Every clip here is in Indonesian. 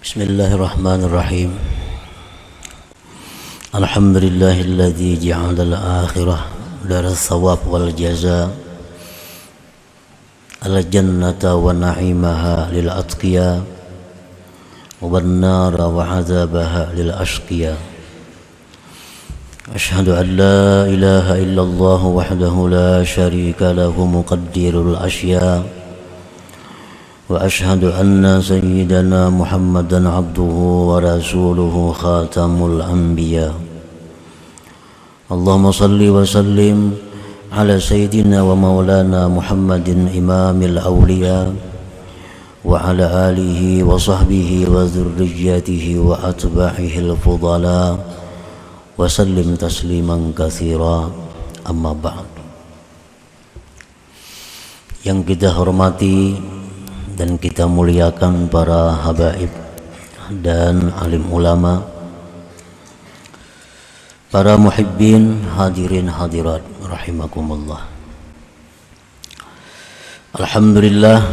Bismillahirrahmanirrahim. Alhamdulillahilladzi ja'ala al-akhirah daras thawab wal jaza al-jannata wa na'imaha lil atqiya wan nara wa 'adzabaha lil ashqiya. Asyhadu an la ilaha illallah wahdahu la syarika lahu muqaddirul asya. وأشهد أن سيدنا محمدا عبده ورسوله خاتم الأنبياء. اللهم صل وسلم على سيدنا ومولانا محمد إمام الأولياء وعلى آله وصحبه وذريته وأتباعه الفضلاء وسلم تسليما كثيرا. أما بعد. Yang kita hormati dan kita muliakan para habaib dan alim ulama, para muhibbin, hadirin hadirat rahimakumullah. Alhamdulillah,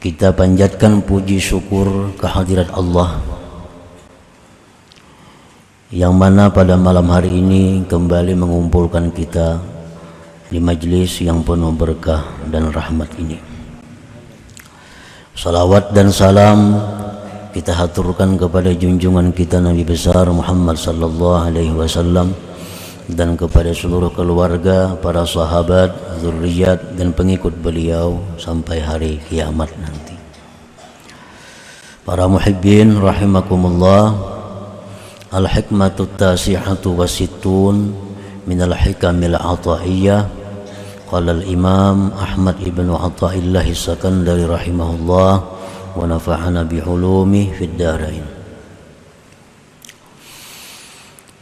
kita panjatkan puji syukur kehadirat Allah yang mana pada malam hari ini kembali mengumpulkan kita di majlis yang penuh berkah dan rahmat ini. Salawat dan salam kita haturkan kepada junjungan kita Nabi besar Muhammad sallallahu alaihi wasallam dan kepada seluruh keluarga, para sahabat, zuriat dan pengikut beliau sampai hari kiamat nanti. Para muhibbin rahimakumullah, al-hikmatut tasi'atu wasittun minal hikamil ataiyah. Qala al-Imam Ahmad ibn Athaillah as-Sakandari rahimahullah wa nafa'ana bi'ulumi fid darain.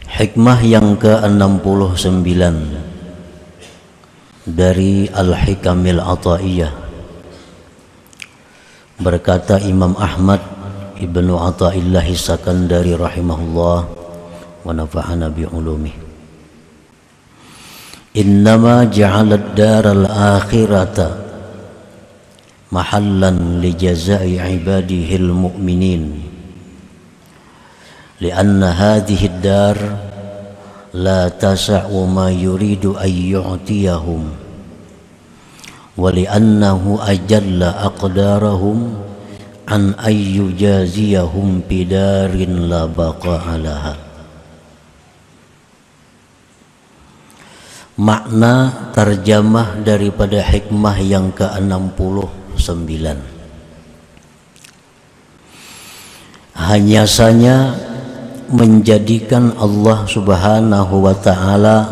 Hikmah yang ke-69 dari Al-Hikamil Athaiyah. Berkata Imam Ahmad ibn Athaillah as-Sakandari rahimahullah wa nafa'ana bi'ulumi. Innama ja'alad daral akhirata mahallan li jazai ibadihil mu'minin lianna hadhihi ad-dar la tasa'u ma yuridu an yu'tiyahum wa li'annahu ajalla aqdarahum an ayyujaziyahum bidarin la baqa'a laha. Makna terjemah daripada hikmah yang ke-69, hanya saja menjadikan Allah subhanahu wa ta'ala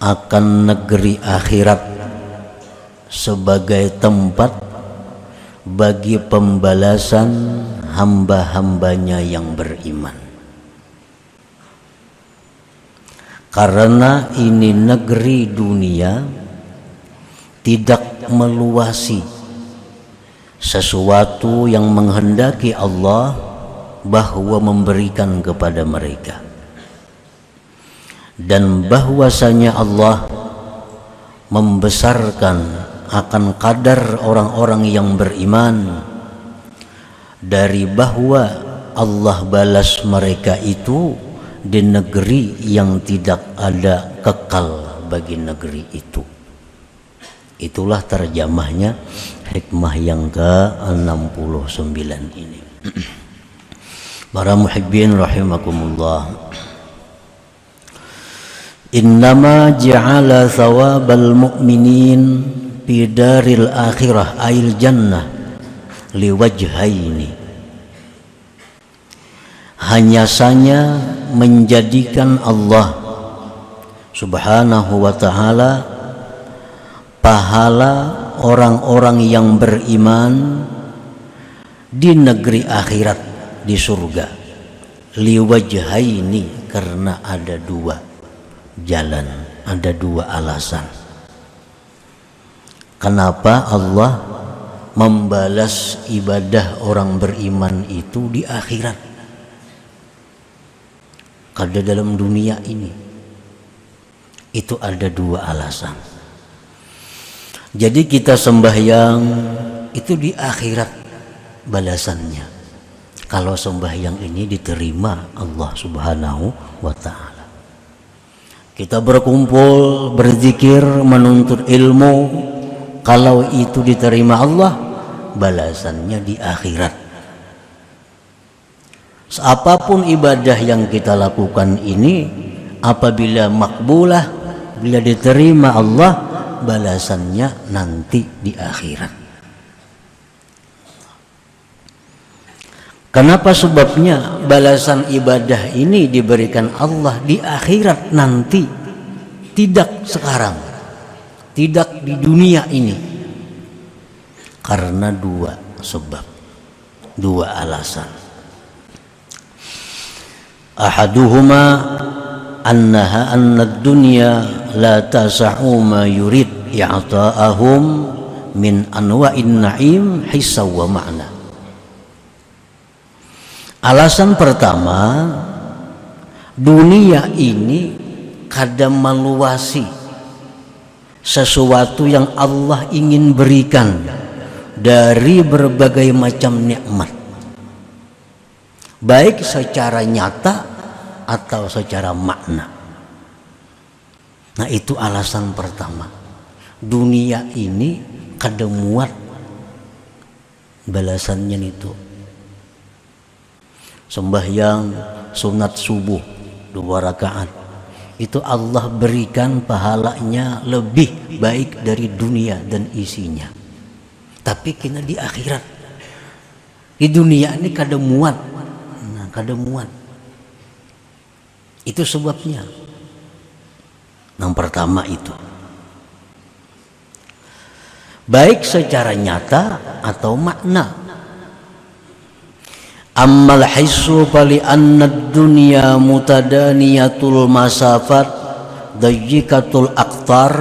akan negeri akhirat sebagai tempat bagi pembalasan hamba-hambanya yang beriman. Karena ini negeri dunia tidak meluasi sesuatu yang menghendaki Allah bahwa memberikan kepada mereka, dan bahwasanya Allah membesarkan akan kadar orang-orang yang beriman dari bahwa Allah balas mereka itu di negeri yang tidak ada kekal bagi negeri itu. Itulah terjemahnya hikmah yang ke-69 ini. Para muhibbin rahimakumullah, innama ja'ala thawabal mu'minin bidaril akhirah ail jannah liwajhaini. Hanya saja menjadikan Allah subhanahu wa ta'ala pahala orang-orang yang beriman di negeri akhirat, di surga, liwajhaini, karena ada dua jalan, ada dua alasan kenapa Allah membalas ibadah orang beriman itu di akhirat. Kada dalam dunia ini itu ada dua alasan. Jadi kita sembahyang itu di akhirat balasannya kalau sembahyang ini diterima Allah Subhanahu wa ta'ala. Kita berkumpul, berzikir, menuntut ilmu, kalau itu diterima Allah, balasannya di akhirat. Apapun ibadah yang kita lakukan ini, apabila makbulah, bila diterima Allah, balasannya nanti di akhirat. Kenapa sebabnya balasan ibadah ini diberikan Allah di akhirat nanti, tidak sekarang, tidak di dunia ini? Karena dua sebab, dua alasan. Ahaduhuma anna ad-dunya la tasa'u ma yurid i'ta'ahum min anwa'in na'im hissaw wa ma'na. Alasan pertama, dunia ini kadang meluasi sesuatu yang Allah ingin berikan dari berbagai macam nikmat, baik secara nyata atau secara makna. Nah, itu alasan pertama. Dunia ini kadang muat balasannya itu. Sembahyang sunat subuh 2 rakaat itu Allah berikan pahalanya lebih baik dari dunia dan isinya. Tapi kena di akhirat, di dunia ini kadang muat. Nah, kadang muat. Itu sebabnya. Yang pertama itu, baik secara nyata atau makna. Ammal hissu fali anna ad-dunya mutadaniyatul masafat dayyikatul aqtar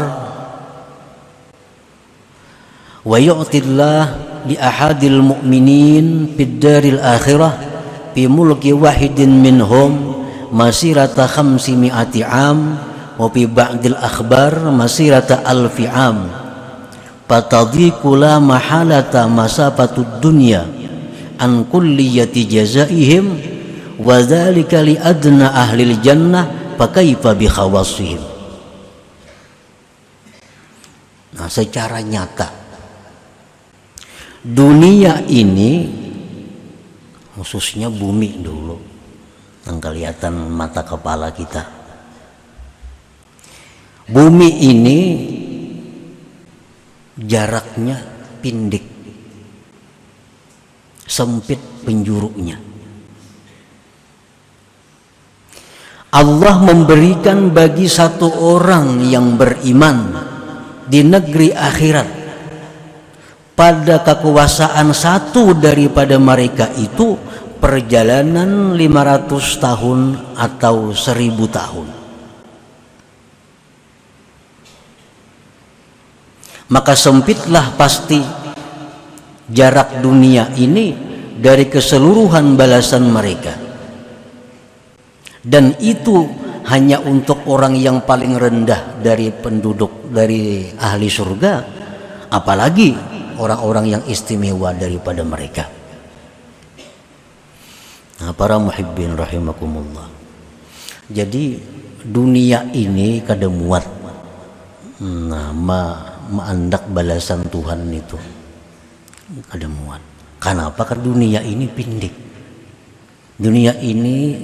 wa yu'tillah li ahadil mu'minin fid daril akhirah fi mulki wahidin minhum masirata 500 am wa fi ba'dil akhbar masirata 1000 am fatadhiqu la mahalata masafatud dunya an kulliyati jazaihim wa dzalika li adna ahlil jannah fa kaifa bi khawassihim. Nah, secara nyata dunia ini, khususnya bumi dulu yang kelihatan mata kepala kita, bumi ini jaraknya pendek, sempit penjurunya. Allah memberikan bagi satu orang yang beriman di negeri akhirat, pada kekuasaan satu daripada mereka itu perjalanan 500 tahun atau 1000 tahun. Maka sempitlah pasti jarak dunia ini dari keseluruhan balasan mereka, dan itu hanya untuk orang yang paling rendah dari penduduk, dari ahli surga, apalagi orang-orang yang istimewa daripada mereka. Nah, para muhibbin rahimakumullah, jadi dunia ini kada muat maandak balasan Tuhan itu, kada muat. Kenapa? Karena dunia ini pendek. Dunia ini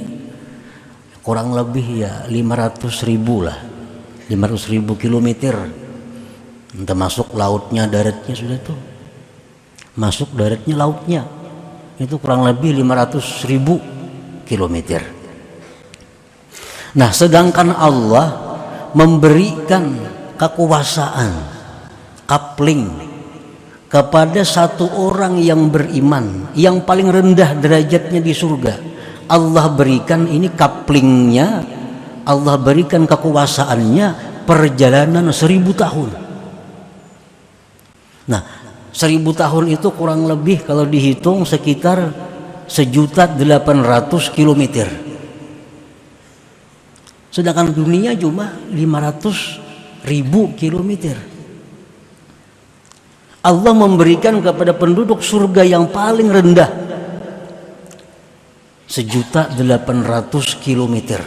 kurang lebih ya 500.000 lah, 500.000 kilometer. Entah masuk lautnya, daratnya sudah tuh. Masuk daratnya, lautnya itu kurang lebih 500.000 kilometer. Nah, sedangkan Allah memberikan kekuasaan, kapling kepada satu orang yang beriman, yang paling rendah derajatnya di surga. Allah berikan ini kaplingnya, Allah berikan kekuasaannya perjalanan 1000 tahun. Nah, 1000 tahun itu kurang lebih kalau dihitung sekitar 1.800.000 kilometer. Sedangkan dunia cuma 500.000 kilometer. Allah memberikan kepada penduduk surga yang paling rendah 1.800.000 kilometer.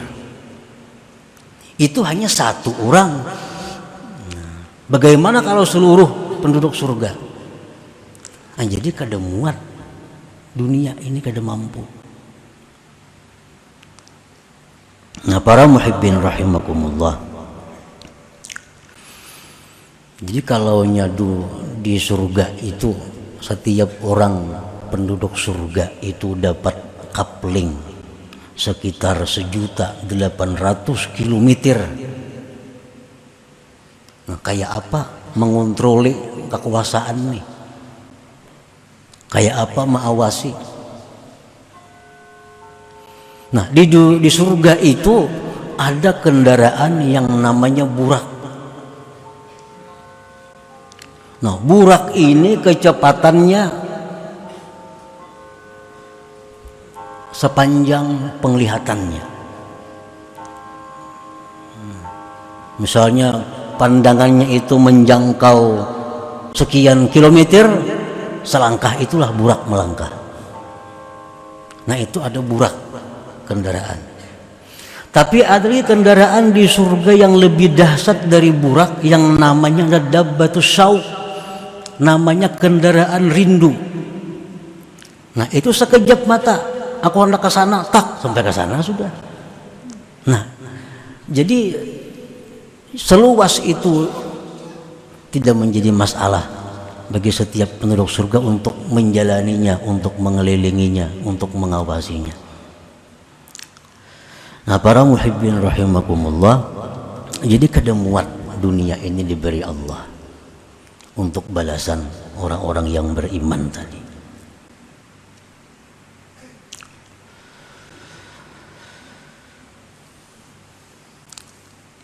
Itu hanya satu orang. Bagaimana kalau seluruh penduduk surga? Nah, jadi kada muat dunia ini, kada mampu. Nah, para muhibbin rahimakumullah. Jadi kalau nyadu di surga itu, setiap orang penduduk surga itu dapat kapling sekitar 1.800.000 kilometer. Nah, kayak apa mengontroli kekuasaan nih? Kayak apa mengawasi? Nah, di surga itu ada kendaraan yang namanya burak. Nah, burak ini kecepatannya sepanjang penglihatannya. Misalnya pandangannya itu menjangkau sekian kilometer, selangkah itulah burak melangkah. Nah, itu ada burak kendaraan. Tapi ada kendaraan di surga yang lebih dahsyat dari burak, yang namanya ada dabbatus syauq, namanya kendaraan rindu. Nah, itu sekejap mata aku hendak ke sana, tak sampai ke sana sudah. Nah, jadi seluas itu tidak menjadi masalah bagi setiap penduduk surga untuk menjalaninya, untuk mengelilinginya, untuk mengawasinya. Nah, para muhibbin rahimakumullah, jadi kada muat dunia ini diberi Allah untuk balasan orang-orang yang beriman tadi.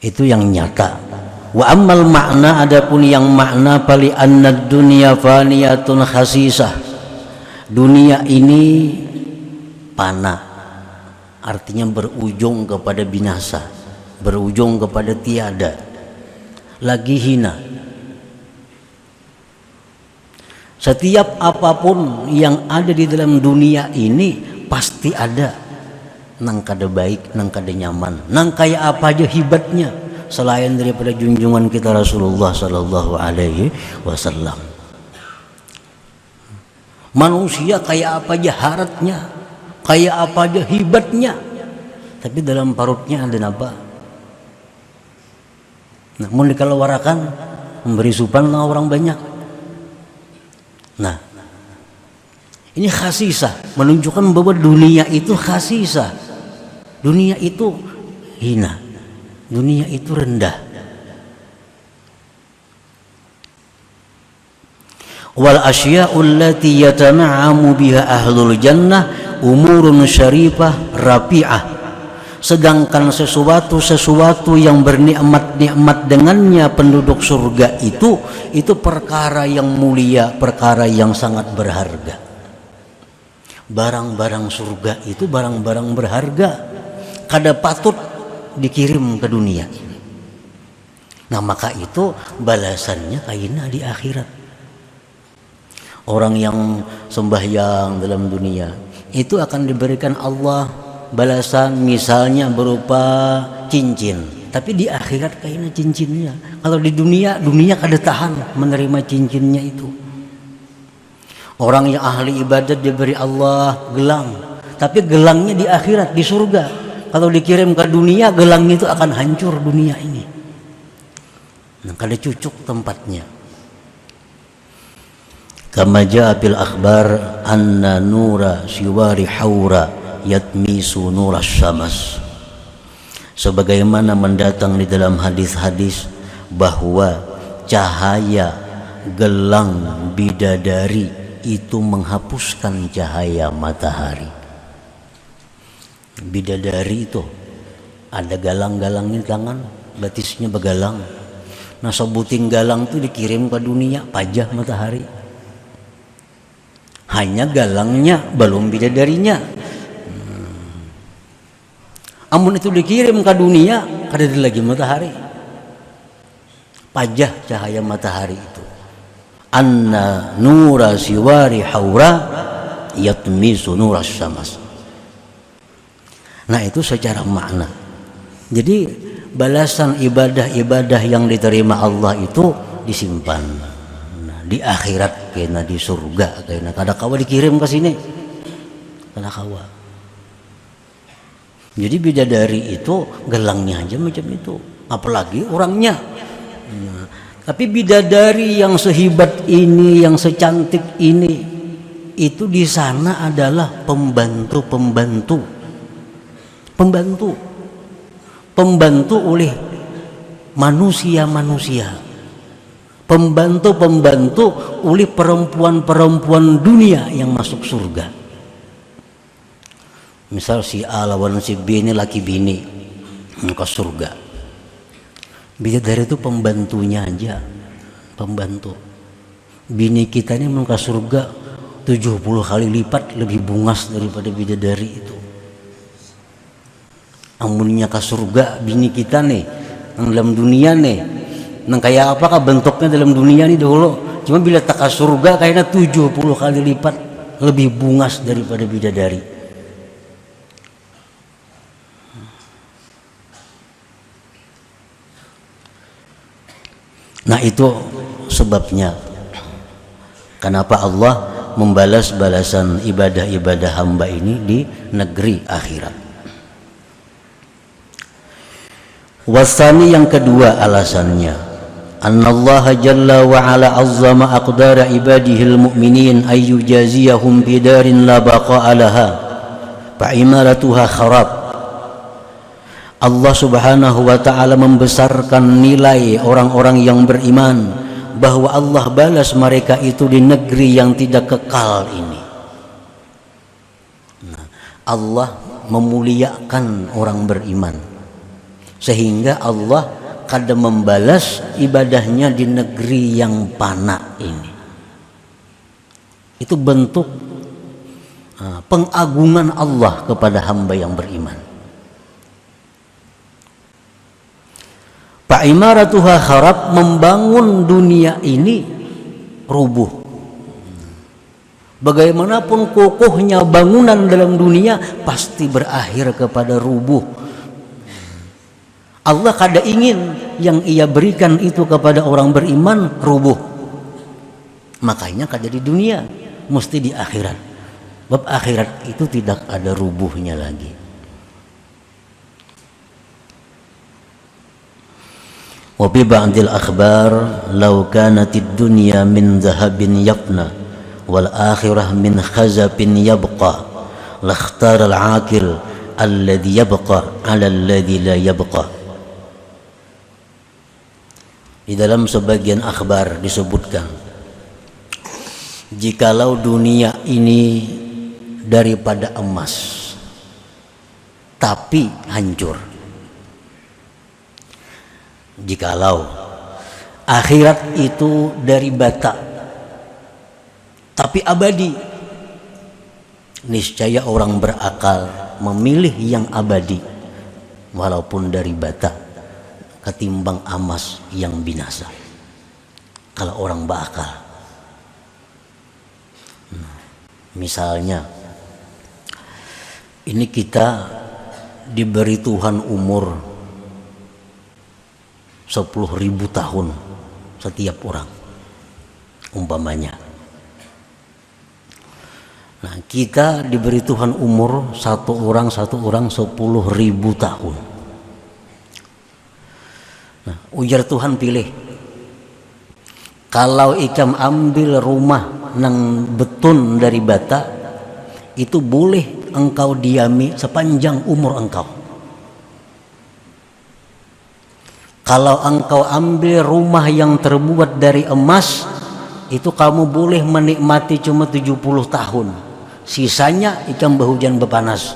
Itu yang nyata. Wa ammal makna, adapun yang makna, pali anna dunya faniyatun khasisah. Dunia ini panah, artinya berujung kepada binasa, berujung kepada tiada, lagi hina. Setiap apapun yang ada di dalam dunia ini pasti ada nang kada baik, nang kada nyaman, nang kaya apa aja hibatnya selain daripada junjungan kita Rasulullah sallallahu alaihi wasallam. Manusia kaya apa aja haratnya, kaya apa aja hibatnya, tapi dalam parutnya ada apa? Namun dikeluarkan memberi supan orang banyak. Nah, ini khasisah, menunjukkan bahwa dunia itu khasisah, dunia itu hina, dunia itu rendah. Wal asya'u allati yatana'amu biha ahlul jannah umurun syarifah rafi'ah. Sedangkan sesuatu yang bernikmat-nikmat dengannya penduduk surga itu perkara yang mulia, perkara yang sangat berharga. Barang-barang surga itu barang-barang berharga, kada patut dikirim ke dunia ini. Nah, maka itu balasannya kaina di akhirat. Orang yang sembahyang dalam dunia itu akan diberikan Allah balasan, misalnya berupa cincin, tapi di akhirat kayaknya cincinnya. Kalau di dunia kada tahan menerima cincinnya itu. Orang yang ahli ibadat diberi Allah gelang, tapi gelangnya di akhirat, di surga. Kalau dikirim ke dunia, gelangnya itu akan hancur dunia ini. Nah, kada cucuk tempatnya. Kama jaa bil akhbar anna nura siwari haura yatmisu nuras syams. Sebagaimana mendatang di dalam hadis-hadis bahwa cahaya gelang bidadari itu menghapuskan cahaya matahari. Bidadari itu ada galang-galangnya di tangan, batisnya begalang. Nah, sebutin galang itu dikirim ke dunia, pajah matahari. Hanya galangnya, belum bidadarinya. Amun itu dikirim ke dunia, kada ada lagi matahari. Pajah cahaya matahari itu. anna nura siwari haura yatmisu nuras syams. Nah itu secara makna. Jadi balasan ibadah-ibadah yang diterima Allah itu disimpan. Nah, di akhirat kena di surga kena kada kawa dikirim ke sini. Kada kawa. Jadi bidadari itu gelangnya aja macam itu, apalagi orangnya. Nah, tapi bidadari yang sehebat ini, yang secantik ini, itu di sana adalah pembantu oleh manusia-manusia, pembantu oleh perempuan-perempuan dunia yang masuk surga. Misal si A lawan si B ini laki bini ke surga, bidadari itu pembantunya aja, pembantu. Bini kita ini ke surga 70 kali lipat lebih bungas daripada bidadari itu. Amunnya ke surga bini kita nih yang dalam dunia nih, nang kayak apakah bentuknya dalam dunia nih dulu, cuma bila tak ke surga kayaknya 70 kali lipat lebih bungas daripada bidadari. Nah itu sebabnya kenapa Allah membalas balasan ibadah-ibadah hamba ini di negeri akhirat. Wasani yang kedua alasannya, annallaha jalla wa ala azzama aqdara ibadihil mu'minin ayyujaziyahum bidarin la baqa'a laha fa'imaratuha kharab. Allah subhanahu wa ta'ala membesarkan nilai orang-orang yang beriman, bahwa Allah balas mereka itu di negeri yang tidak kekal ini. Nah, Allah memuliakan orang beriman sehingga Allah kada membalas ibadahnya di negeri yang fana ini. Itu bentuk pengagungan Allah kepada hamba yang beriman. Fa'imaratuha kharab, membangun dunia ini rubuh. Bagaimanapun kokohnya bangunan dalam dunia pasti berakhir kepada rubuh. Allah kada ingin yang ia berikan itu kepada orang beriman rubuh. Makanya kada di dunia, mesti di akhirat. Sebab akhirat itu tidak ada rubuhnya lagi. Wa bi ba'dil akhbar law kanatid dunya min dhahabin yafna wal akhirah min khazabin yabqa lakhtara al-aqil alladhi yabqa 'ala alladhi la yabqa. Di dalam sebagian akhbar disebutkan, jikalau dunia ini daripada emas tapi hancur, jikalau akhirat itu dari bata tapi abadi, niscaya orang berakal memilih yang abadi walaupun dari bata ketimbang emas yang binasa. Kalau orang berakal, misalnya ini kita diberi Tuhan umur 10.000 tahun setiap orang umpamanya. Nah, kita diberi Tuhan umur satu orang 10.000 tahun. Nah, ujar Tuhan pilih, kalau ikam ambil rumah nang beton dari bata, itu boleh engkau diami sepanjang umur engkau. Kalau engkau ambil rumah yang terbuat dari emas, itu kamu boleh menikmati cuma 70 tahun. Sisanya ikam berhujan berpanas.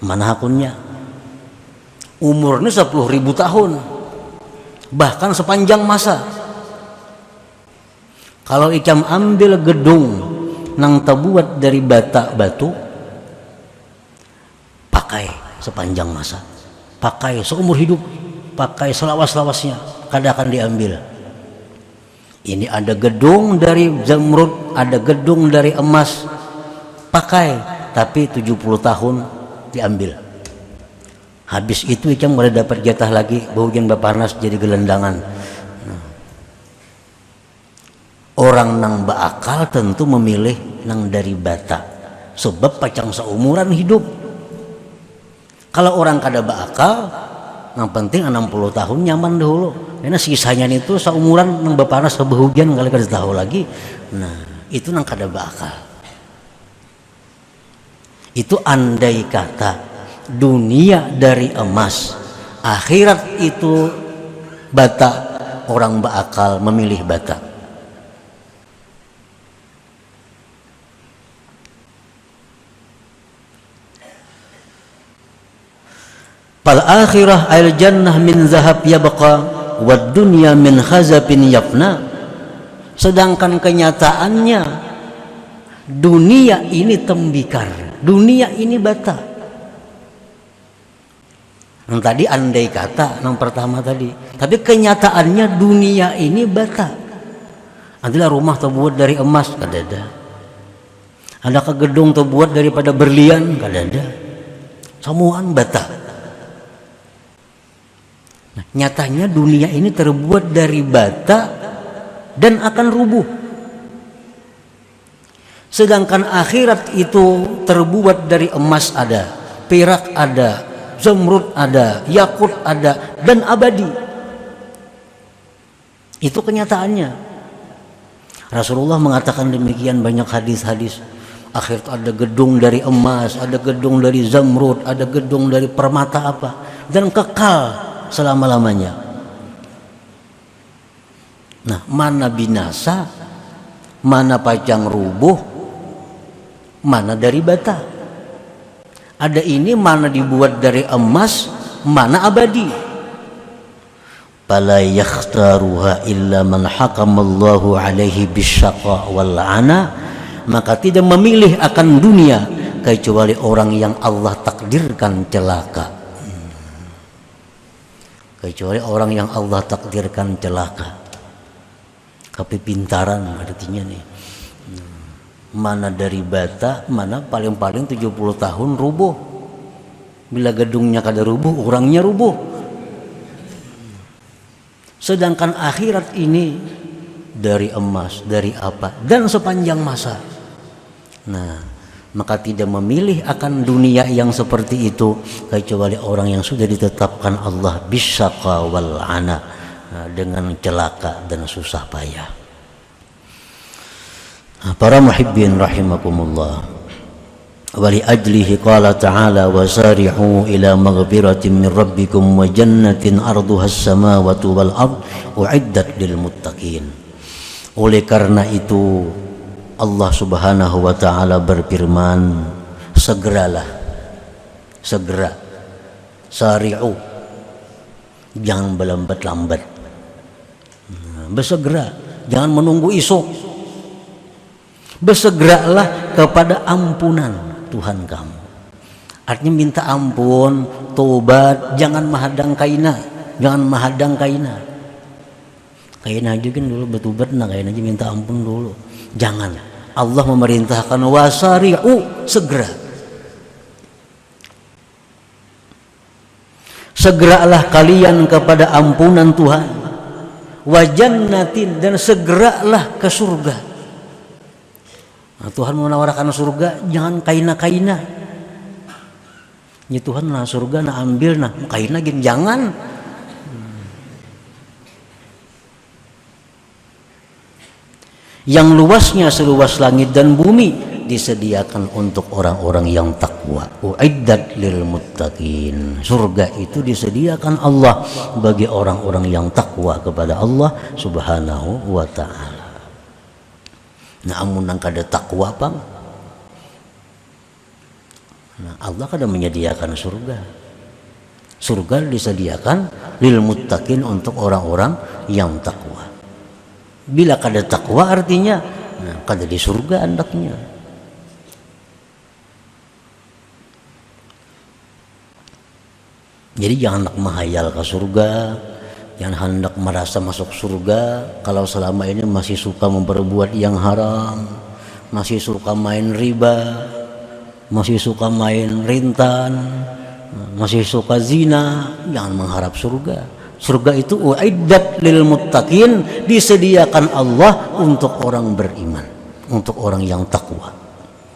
Mana hakunnya? Umurnya 10.000 tahun, bahkan sepanjang masa. Kalau ikam ambil gedung nang terbuat dari bata batu, pakai sepanjang masa, pakai seumur hidup, pakai selawas-lawasnya, kada akan diambil. Ini ada gedung dari zamrud, ada gedung dari emas, pakai, tapi 70 tahun diambil. Habis itu Icang mulai dapat jatah lagi, bagian Baparnas jadi gelendangan. Orang nang beakal tentu memilih nang dari bata, sebab pacang seumuran hidup. Kalau orang kada beakal, yang penting 60 tahun nyaman dahulu. Karena sisanya itu seumuran nang Baparnas sebahugian kali kada tahu lagi. Nah, itu nang kada beakal. Itu andai kata dunia dari emas, akhirat itu bata, orang beakal memilih bata. Fal akhirah al jannah min zahab yabqa wad dunya min khazafin yafna. Sedangkan kenyataannya dunia ini tembikar, dunia ini bata. Yang tadi andai kata, yang pertama tadi. Tapi kenyataannya dunia ini bata. Adalah rumah terbuat dari emas, kada ada. Adakah gedung terbuat daripada berlian, kada ada. Semuaan bata. Nah, nyatanya dunia ini terbuat dari bata dan akan rubuh. Sedangkan akhirat itu terbuat dari emas ada, perak ada, zamrud ada, yakut ada, dan abadi. Itu kenyataannya. Rasulullah mengatakan demikian, banyak hadis-hadis. Akhirat ada gedung dari emas, ada gedung dari zamrud, ada gedung dari permata apa, dan kekal selama-lamanya. Nah, mana binasa, mana pacang rubuh, mana dari bata. Ada ini mana dibuat dari emas, mana abadi. Fala yakhtaruha illa man hakamallahu alaihi bisyaqa wal ana. Maka tidak memilih akan dunia kecuali orang yang Allah takdirkan celaka. Kecuali orang yang Allah takdirkan celaka. Kepintaran artinya nih. Mana dari bata, mana paling-paling 70 tahun rubuh. Bila gedungnya kada rubuh, orangnya rubuh. Sedangkan akhirat ini dari emas, dari apa, dan sepanjang masa. Nah, maka tidak memilih akan dunia yang seperti itu kecuali orang yang sudah ditetapkan Allah bisyaqa wal ana, dengan celaka dan susah payah. Para muhibbin rahimakumullah, wali ajlihi qala ta'ala wasari'u ila maghfiratin min rabbikum wa jannatin arduha as-samawati wal ard uiddat lil muttaqin. Oleh karena itu Allah subhanahu wa ta'ala berfirman, segeralah, segera, sari'u, jangan berlambat-lambat, bersegera, jangan menunggu esok, bersegeralah kepada ampunan Tuhan kamu. Artinya minta ampun, tobat, jangan mahadang kaina, jangan mahadang kaina. Kaina aja kan dulu betubat, nah kaina aja minta ampun dulu. Jangan. Allah memerintahkan wasari'u, segera. Segeralah kalian kepada ampunan Tuhan. Wa jannatin, dan segeralah ke surga. Nah, Tuhan menawarkan surga, jangan kaina-kaina. Ya Tuhan, nah surga nah ambil, nah kaina gini, jangan. Yang luasnya seluas langit dan bumi disediakan untuk orang-orang yang takwa. Uiddat lil muttaqin. Surga itu disediakan Allah bagi orang-orang yang takwa kepada Allah Subhanahu wa taala. Nah, amun nang kada takwa pang. Nah, Allah kada menyediakan surga. Surga disediakan lil muttaqin untuk orang-orang yang takwa. Bila kada takwa artinya kada di surga andaknya. Jadi jangan nak menghayal ke surga, yang hendak merasa masuk surga kalau selama ini masih suka memperbuat yang haram, masih suka main riba, masih suka main rintan, masih suka zina, jangan mengharap surga. Surga itu uiddat lil muttaqin, disediakan Allah untuk orang beriman, untuk orang yang takwa.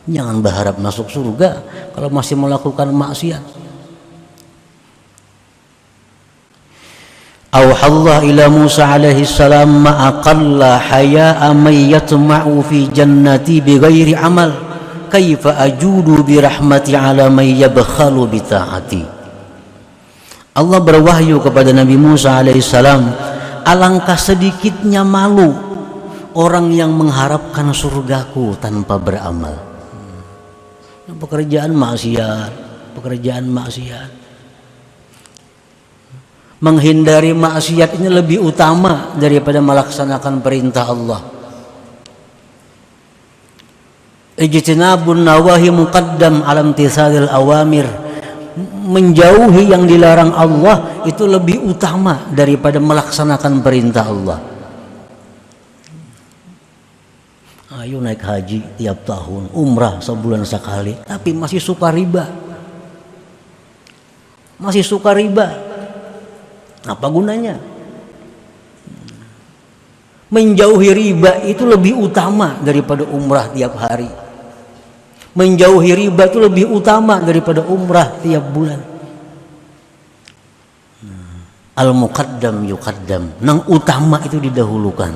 Jangan berharap masuk surga kalau masih melakukan maksiat. Auhallah ila Musa alaihi salam ma aqalla haya'a man yatma'u fi jannati bighairi amal kaifa ajudu bi rahmati ala man yabkhalu bi ta'ati. Allah berwahyu kepada Nabi Musa alaihi salam, alangkah sedikitnya malu orang yang mengharapkan surgaku tanpa beramal. Pekerjaan maksiat. Menghindari maksiat ini lebih utama daripada melaksanakan perintah Allah. Ijtinabun nawahi muqaddam ala imtithalil awamir. Menjauhi yang dilarang Allah itu lebih utama daripada melaksanakan perintah Allah. Ayo naik haji tiap tahun, umrah sebulan sekali, tapi masih suka riba. Apa gunanya? Menjauhi riba itu lebih utama daripada umrah tiap hari. Menjauhi riba itu lebih utama daripada umrah tiap bulan. Al-muqaddam yuqaddam. Yang utama itu didahulukan.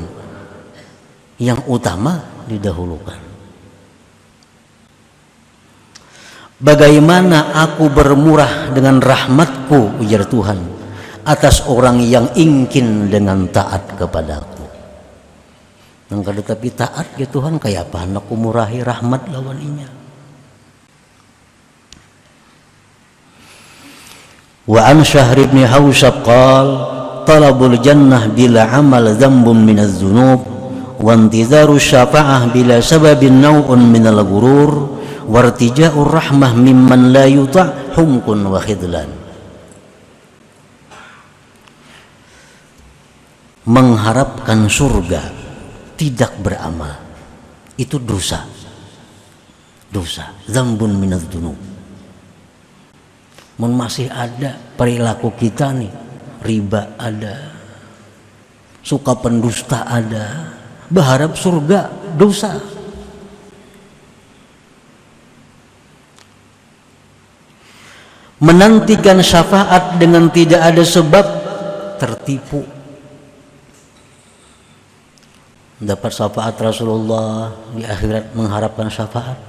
Yang utama didahulukan. Bagaimana aku bermurah dengan rahmatku, ujar Tuhan, atas orang yang ingkin dengan taat kepadaku. Nang kada tapi taat ya Tuhan, kayak apa nak murahi rahmat lawan inya. Wa an Syahr ibn Hawshab qal talabul jannah bila amal dzambun min adz-dzunub wa intizaru syafa'ah bila sababin naw'un min al-ghurur wa irtija'ur rahmah mimman la yuta' humkun wa khidlan. Mengharapkan surga tidak beramal itu dosa, dzambun minadz dzunub. Mun masih ada perilaku kita nih, riba ada, suka pendusta ada, berharap surga dosa. Menantikan syafaat dengan tidak ada sebab tertipu. Dapat syafaat Rasulullah di akhirat, mengharapkan syafaat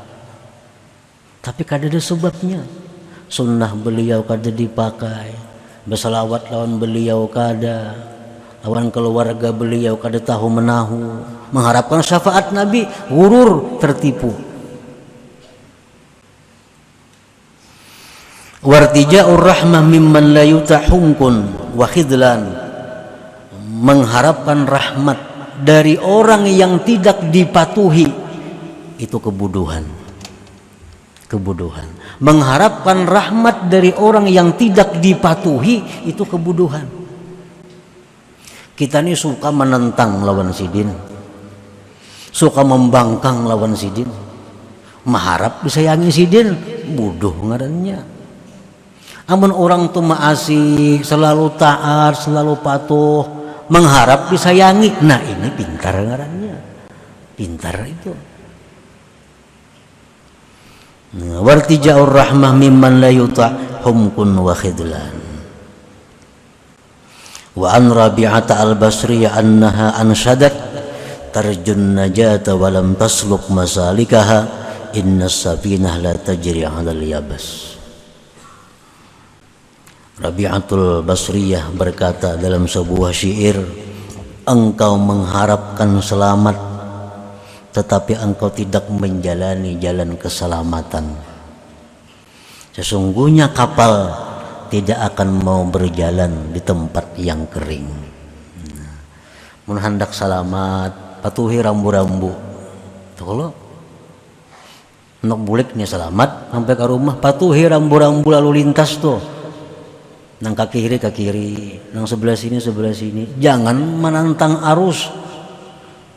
tapi kada ada sebabnya. Sunnah beliau kada dipakai, berselawat lawan beliau kada, lawan keluarga beliau kada tahu menahu, mengharapkan syafaat Nabi, gurur, tertipu. Wartija'ur rahmah mimman la yutahungkun wa khidlan. Mengharapkan rahmat dari orang yang tidak dipatuhi itu kebodohan. Mengharapkan rahmat dari orang yang tidak dipatuhi itu kebodohan. Kita ini suka menentang lawan sidin, suka membangkang lawan sidin, mengharap disayangi sidin, bodoh ngarannya. Amun orang tuh maasi, selalu taat, selalu patuh, mengharap disayangi, nah ini pintar ngarannya, pintar itu. Wartija'ur rahmah mimman la yuta' humkun wa khidlan. Wa an Rabi'ata al-Basriyah annaha anshadat tarjun najata wa lam tasluk masalikaha inna safinah la tajri 'alal yabas. Rabi'atul Basriyah berkata dalam sebuah syair, engkau mengharapkan selamat tetapi engkau tidak menjalani jalan keselamatan. Sesungguhnya kapal tidak akan mau berjalan di tempat yang kering. Mun hendak selamat, patuhi rambu-rambu. Kalau nak bulik nih selamat sampai ke rumah, patuhi rambu-rambu lalu lintas tuh. Nang ke kiri, nang sebelah sini. Jangan menantang arus.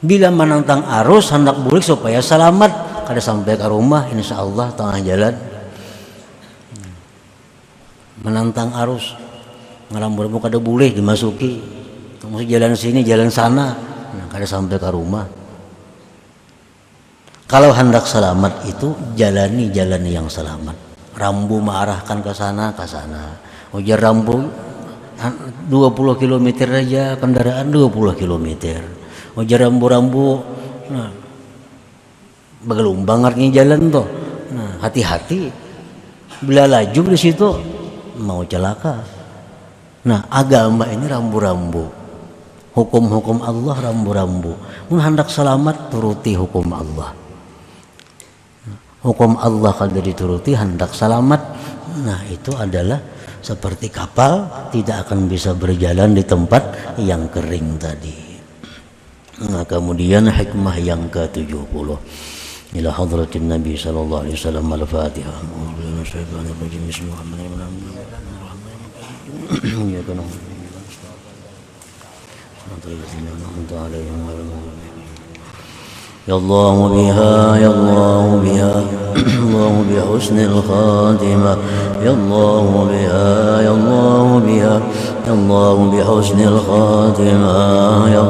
Bila menantang arus hendak bulik supaya selamat, kada sampai ke rumah insya Allah tengah jalan. Menantang arus, ngalambur kada boleh dimasuki. Masuk jalan sini, jalan sana, kada sampai ke rumah. Kalau hendak selamat itu jalani yang selamat. Rambu mengarahkan ke sana. Ujar rambu 20 km aja kendaraan 20 km. Ujar rambu-rambu begelumbang artinya jalan tuh. Nah, hati-hati. Bila laju di situ mau celaka. Nah, agama ini rambu-rambu. Hukum-hukum Allah rambu-rambu. Mun hendak selamat turuti hukum Allah. Hukum Allah kalau dituruti hendak selamat. Nah, itu adalah seperti kapal tidak akan bisa berjalan di tempat yang kering tadi. Nah, kemudian hikmah yang ke-70 ila hadratin Nabi sallallahu alaihi wasallam al-Fatihah. يا الله بها يا الله بها الله بحسن الخاتمة يا الله بها يا الله بها يا الله بحسن الخاتمة يا